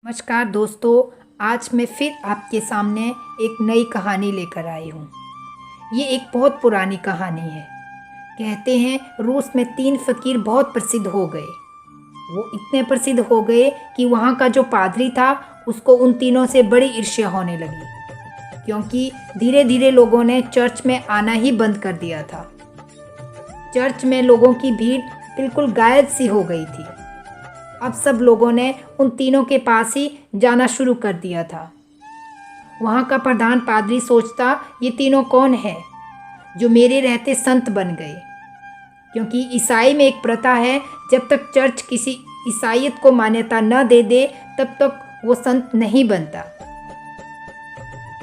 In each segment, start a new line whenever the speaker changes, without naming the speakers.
नमस्कार दोस्तों। आज मैं फिर आपके सामने एक नई कहानी लेकर आई हूँ। ये एक बहुत पुरानी कहानी है। कहते हैं रूस में 3 फ़कीर बहुत प्रसिद्ध हो गए। वो इतने प्रसिद्ध हो गए कि वहाँ का जो पादरी था उसको उन तीनों से बड़ी ईर्ष्या होने लगी, क्योंकि धीरे धीरे लोगों ने चर्च में आना ही बंद कर दिया था। चर्च में लोगों की भीड़ बिल्कुल गायब सी हो गई थी। अब सब लोगों ने उन तीनों के पास ही जाना शुरू कर दिया था। वहाँ का प्रधान पादरी सोचता, ये तीनों कौन है जो मेरे रहते संत बन गए। क्योंकि ईसाई में एक प्रथा है, जब तक चर्च किसी ईसाइयत को मान्यता न दे दे तब तक वो संत नहीं बनता।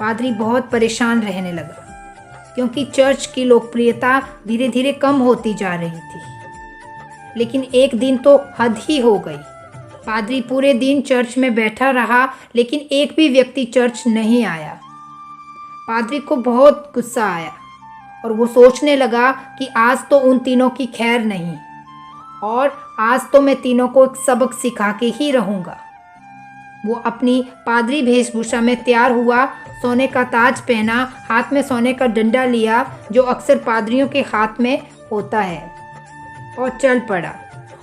पादरी बहुत परेशान रहने लगा, क्योंकि चर्च की लोकप्रियता धीरे धीरे कम होती जा रही थी। लेकिन एक दिन तो हद ही हो गई। पादरी पूरे दिन चर्च में बैठा रहा, लेकिन एक भी व्यक्ति चर्च नहीं आया। पादरी को बहुत गुस्सा आया और वो सोचने लगा कि आज तो उन तीनों की खैर नहीं, और आज तो मैं तीनों को एक सबक सिखा के ही रहूँगा। वो अपनी पादरी वेशभूषा में तैयार हुआ, सोने का ताज पहना, हाथ में सोने का डंडा लिया जो अक्सर पादरियों के हाथ में होता है, और चल पड़ा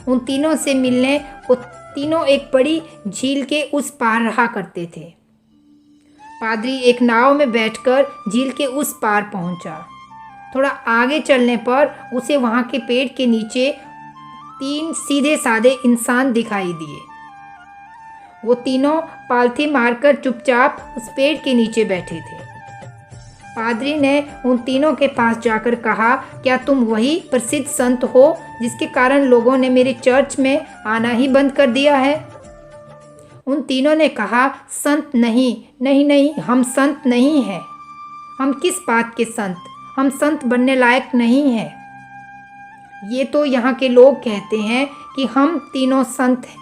उन तीनों से मिलने। वो तीनों एक बड़ी झील के उस पार रहा करते थे। पादरी एक नाव में बैठकर झील के उस पार पहुंचा। थोड़ा आगे चलने पर उसे वहां के पेड़ के नीचे 3 सीधे साधे इंसान दिखाई दिए। वो तीनों पालथी मारकर चुपचाप उस पेड़ के नीचे बैठे थे। पादरी ने उन तीनों के पास जाकर कहा, क्या तुम वही प्रसिद्ध संत हो जिसके कारण लोगों ने मेरे चर्च में आना ही बंद कर दिया है? उन तीनों ने कहा, संत नहीं नहीं नहीं, हम संत नहीं हैं। हम किस बात के संत? हम संत बनने लायक नहीं हैं। ये तो यहाँ के लोग कहते हैं कि हम तीनों संत हैं।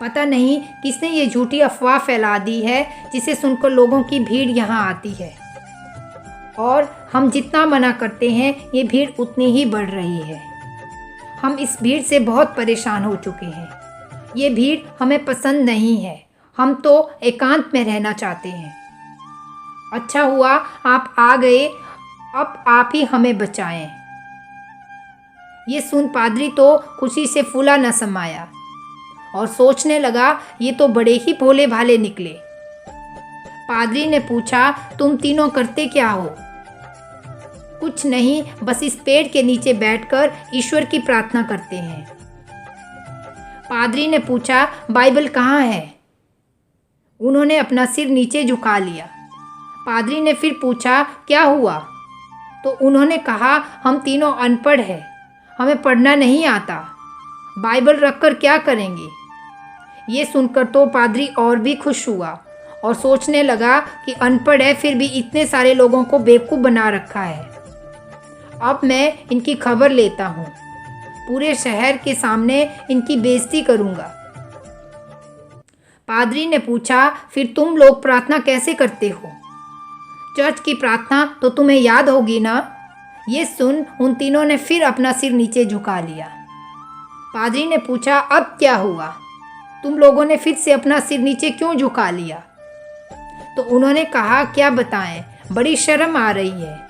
पता नहीं किसने ये झूठी अफवाह फैला दी है, जिसे सुनकर लोगों की भीड़ यहाँ आती है, और हम जितना मना करते हैं ये भीड़ उतनी ही बढ़ रही है। हम इस भीड़ से बहुत परेशान हो चुके हैं। ये भीड़ हमें पसंद नहीं है। हम तो एकांत में रहना चाहते हैं। अच्छा हुआ आप आ गए, अब आप ही हमें बचाएं। ये सुन पादरी तो खुशी से फूला न समाया और सोचने लगा, ये तो बड़े ही भोले भाले निकले। पादरी ने पूछा, तुम तीनों करते क्या हो? कुछ नहीं, बस इस पेड़ के नीचे बैठकर ईश्वर की प्रार्थना करते हैं। पादरी ने पूछा, बाइबल कहाँ है? उन्होंने अपना सिर नीचे झुका लिया। पादरी ने फिर पूछा, क्या हुआ? तो उन्होंने कहा, हम तीनों अनपढ़ हैं, हमें पढ़ना नहीं आता, बाइबल रखकर क्या करेंगे? ये सुनकर तो पादरी और भी खुश हुआ और सोचने लगा कि अनपढ़ है फिर भी इतने सारे लोगों को बेवकूफ़ बना रखा है। अब मैं इनकी खबर लेता हूँ, पूरे शहर के सामने इनकी बेइज्जती करूँगा। पादरी ने पूछा, फिर तुम लोग प्रार्थना कैसे करते हो? चर्च की प्रार्थना तो तुम्हें याद होगी ना? ये सुन उन तीनों ने फिर अपना सिर नीचे झुका लिया। पादरी ने पूछा, अब क्या हुआ? तुम लोगों ने फिर से अपना सिर नीचे क्यों झुका लिया? तो उन्होंने कहा, क्या बताएं, बड़ी शर्म आ रही है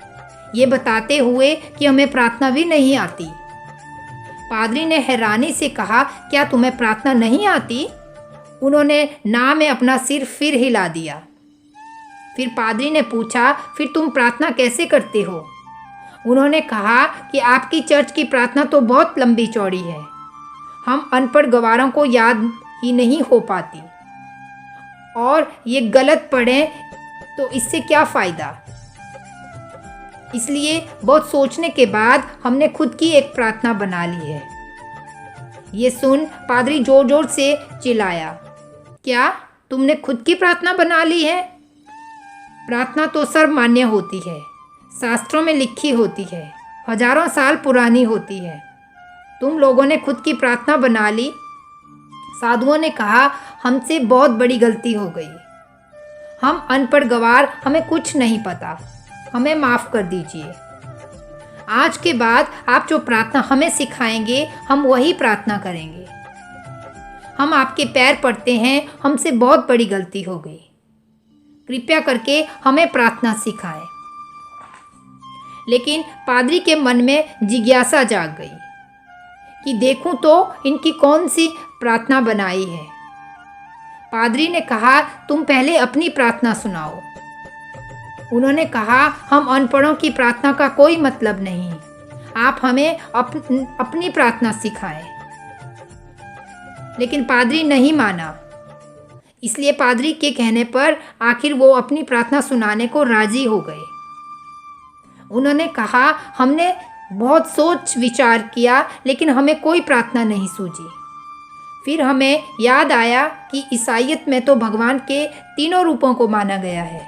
ये बताते हुए कि हमें प्रार्थना भी नहीं आती। पादरी ने हैरानी से कहा, क्या तुम्हें प्रार्थना नहीं आती? उन्होंने ना में अपना सिर फिर हिला दिया। फिर पादरी ने पूछा, फिर तुम प्रार्थना कैसे करते हो? उन्होंने कहा कि आपकी चर्च की प्रार्थना तो बहुत लंबी चौड़ी है, हम अनपढ़ गवारों को याद ही नहीं हो पाती, और ये गलत पढ़ें तो इससे क्या फ़ायदा? इसलिए बहुत सोचने के बाद हमने खुद की एक प्रार्थना बना ली है। ये सुन पादरी जोर जोर से चिल्लाया, क्या तुमने खुद की प्रार्थना बना ली है? प्रार्थना तो सर्वमान्य होती है, शास्त्रों में लिखी होती है, हजारों साल पुरानी होती है। तुम लोगों ने खुद की प्रार्थना बना ली। साधुओं ने कहा, हमसे बहुत बड़ी गलती हो गई, हम अनपढ़ गवार, हमें कुछ नहीं पता, हमें माफ़ कर दीजिए। आज के बाद आप जो प्रार्थना हमें सिखाएंगे हम वही प्रार्थना करेंगे। हम आपके पैर पड़ते हैं, हमसे बहुत बड़ी गलती हो गई। कृपया करके हमें प्रार्थना सिखाएं। लेकिन पादरी के मन में जिज्ञासा जाग गई कि देखूं तो इनकी कौन सी प्रार्थना बनाई है। पादरी ने कहा, तुम पहले अपनी प्रार्थना सुनाओ। उन्होंने कहा, हम अनपढ़ों की प्रार्थना का कोई मतलब नहीं, आप हमें अपनी प्रार्थना सिखाएं। लेकिन पादरी नहीं माना। इसलिए पादरी के कहने पर आखिर वो अपनी प्रार्थना सुनाने को राजी हो गए। उन्होंने कहा, हमने बहुत सोच विचार किया लेकिन हमें कोई प्रार्थना नहीं सूझी। फिर हमें याद आया कि ईसाइयत में तो भगवान के तीनों रूपों को माना गया है,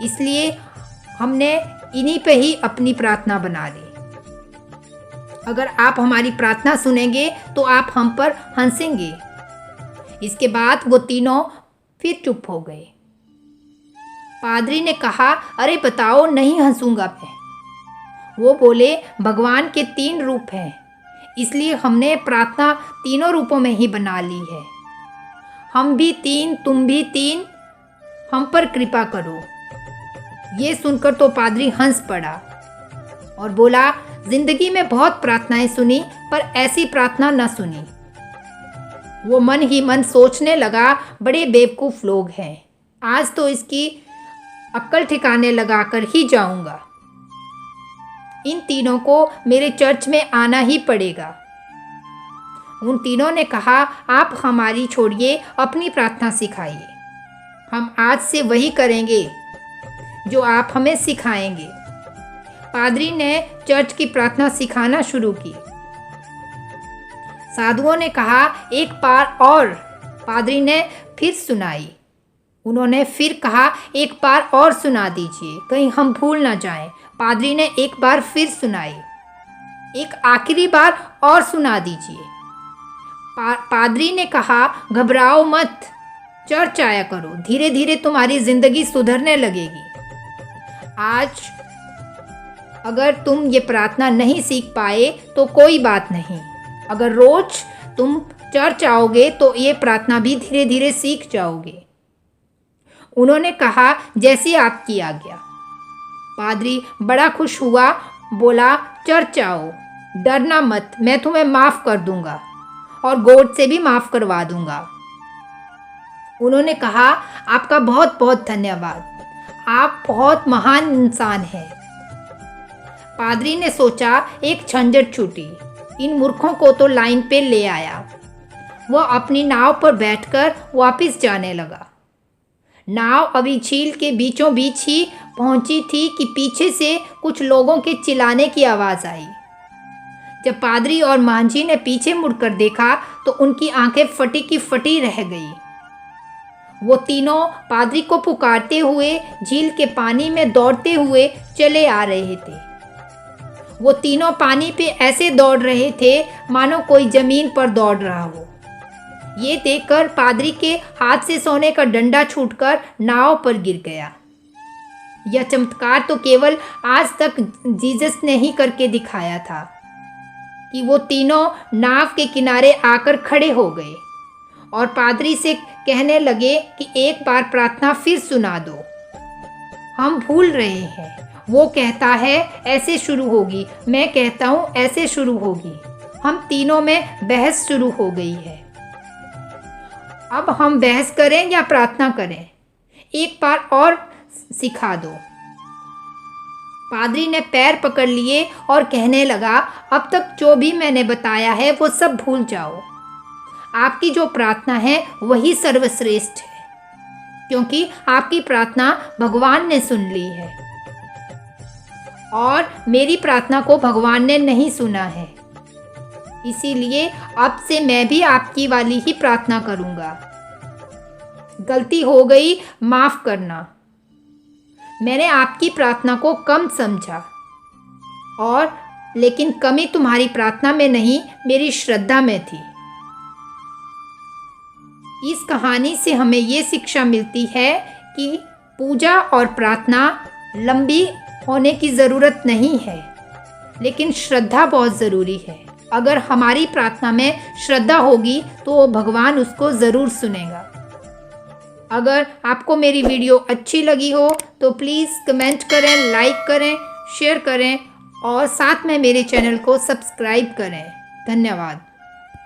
इसलिए हमने इन्हीं पे ही अपनी प्रार्थना बना ली। अगर आप हमारी प्रार्थना सुनेंगे तो आप हम पर हंसेंगे। इसके बाद वो तीनों फिर चुप हो गए। पादरी ने कहा, अरे बताओ, नहीं हंसूंगा मैं। वो बोले, भगवान के 3 रूप हैं, इसलिए हमने प्रार्थना तीनों रूपों में ही बना ली है। हम भी 3, तुम भी 3, हम पर कृपा करो। ये सुनकर तो पादरी हंस पड़ा और बोला, जिंदगी में बहुत प्रार्थनाएं सुनी पर ऐसी प्रार्थना न सुनी। वो मन ही मन सोचने लगा, बड़े बेवकूफ़ लोग हैं, आज तो इसकी अक्ल ठिकाने लगाकर ही जाऊंगा। इन तीनों को मेरे चर्च में आना ही पड़ेगा। उन तीनों ने कहा, आप हमारी छोड़िए, अपनी प्रार्थना सिखाइए। हम आज से वही करेंगे जो आप हमें सिखाएंगे। पादरी ने चर्च की प्रार्थना सिखाना शुरू की। साधुओं ने कहा, एक बार और। पादरी ने फिर सुनाई। उन्होंने फिर कहा, एक बार और सुना दीजिए, कहीं हम भूल ना जाएं। पादरी ने एक बार फिर सुनाई। एक आखिरी बार और सुना दीजिए। पादरी ने कहा, घबराओ मत, चर्च आया करो, धीरे धीरे तुम्हारी ज़िंदगी सुधरने लगेगी। आज अगर तुम ये प्रार्थना नहीं सीख पाए तो कोई बात नहीं, अगर रोज तुम चर्च आओगे तो ये प्रार्थना भी धीरे धीरे सीख जाओगे। उन्होंने कहा, जैसी आपकी आज्ञा। पादरी बड़ा खुश हुआ, बोला, चर्च आओ, डरना मत, मैं तुम्हें माफ़ कर दूंगा और गॉड से भी माफ़ करवा दूंगा। उन्होंने कहा, आपका बहुत बहुत धन्यवाद, आप बहुत महान इंसान हैं। पादरी ने सोचा, एक झंझट छूटी, इन मूर्खों को तो लाइन पे ले आया। वह अपनी नाव पर बैठकर वापस जाने लगा। नाव अभी झील के बीचों बीच ही पहुंची थी कि पीछे से कुछ लोगों के चिल्लाने की आवाज़ आई। जब पादरी और मांझी ने पीछे मुड़कर देखा तो उनकी आंखें फटी की फटी रह गई। वो तीनों पादरी को पुकारते हुए झील के पानी में दौड़ते हुए चले आ रहे थे। वो तीनों पानी पे ऐसे दौड़ रहे थे मानो कोई जमीन पर दौड़ रहा हो। ये देखकर पादरी के हाथ से सोने का डंडा छूटकर नाव पर गिर गया। यह चमत्कार तो केवल आज तक जीसस ने ही करके दिखाया था कि वो तीनों नाव के किनारे आकर खड़े हो गए और पादरी से कहने लगे कि एक बार प्रार्थना फिर सुना दो, हम भूल रहे हैं। वो कहता है ऐसे शुरू होगी, मैं कहता हूँ ऐसे शुरू होगी। हम तीनों में बहस शुरू हो गई है। अब हम बहस करें या प्रार्थना करें? एक बार और सिखा दो। पादरी ने पैर पकड़ लिए और कहने लगा, अब तक जो भी मैंने बताया है वो सब भूल जाओ। आपकी जो प्रार्थना है वही सर्वश्रेष्ठ है, क्योंकि आपकी प्रार्थना भगवान ने सुन ली है और मेरी प्रार्थना को भगवान ने नहीं सुना है। इसीलिए अब से मैं भी आपकी वाली ही प्रार्थना करूँगा। गलती हो गई, माफ़ करना। मैंने आपकी प्रार्थना को कम समझा और लेकिन कमी तुम्हारी प्रार्थना में नहीं, मेरी श्रद्धा में थी। इस कहानी से हमें ये शिक्षा मिलती है कि पूजा और प्रार्थना लंबी होने की ज़रूरत नहीं है, लेकिन श्रद्धा बहुत ज़रूरी है। अगर हमारी प्रार्थना में श्रद्धा होगी तो वो भगवान उसको ज़रूर सुनेगा। अगर आपको मेरी वीडियो अच्छी लगी हो तो प्लीज़ कमेंट करें, लाइक करें, शेयर करें और साथ में मेरे चैनल को सब्सक्राइब करें। धन्यवाद।